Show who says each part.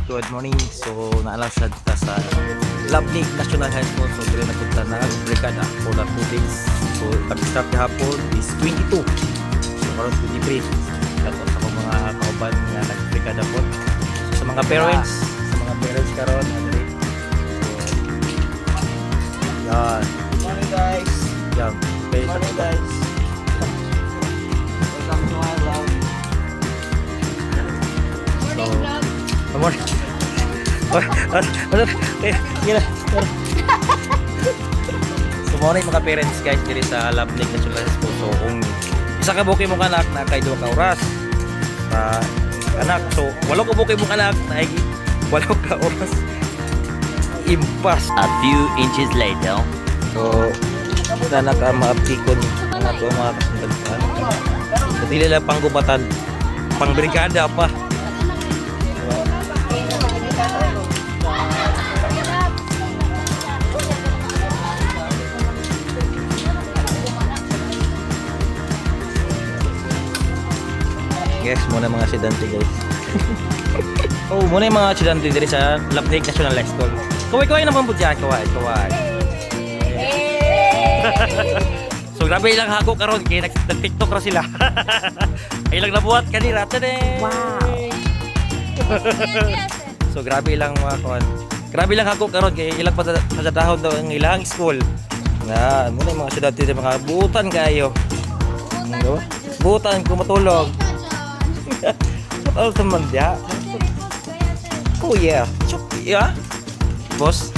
Speaker 1: good morning. So naalam siya dito sa Labnig National High School. So dito nagpunta na brigada for the 2 days. So pag-start hapon is 22. So karon 23. Ito sa mga kauban nga nag-brigada po. So, sa mga parents, karon diri. So yan.
Speaker 2: Morning guys.
Speaker 1: Yan. Okay,
Speaker 2: Morning guys. Welcome to my vlog.
Speaker 1: So, amor. So, mo mga parents guys diri sa Labnig National High School. So, kung isa ka buki mong anak na kay 2 ka oras anak. So, walo ka buki mong anak na walo ka oras. Impas.
Speaker 3: A few inches later.
Speaker 1: So, na naka-maaptikon ang ato mga kasundan. So, dili lang panggubatan, pang brigada pa. Yes, muna mga estudyante guys. Oh, muna yung mga estudyante diri sa Labnig National High School. Kaway-kaway naman po dyan, kaway. So grabe ilang hako karon kay nag-TikTok ra sila. Ilang nabuhat kanira tade.
Speaker 3: Wow.
Speaker 1: So grabe ilang mga kon. Grabe lang hako karon kay ilang padahon daw ang ilang school. Na muna yung mga estudyante mga buutan kayo. Buutan ko matulog. Oh, teman dia. Oh yeah. Yeah. Boss.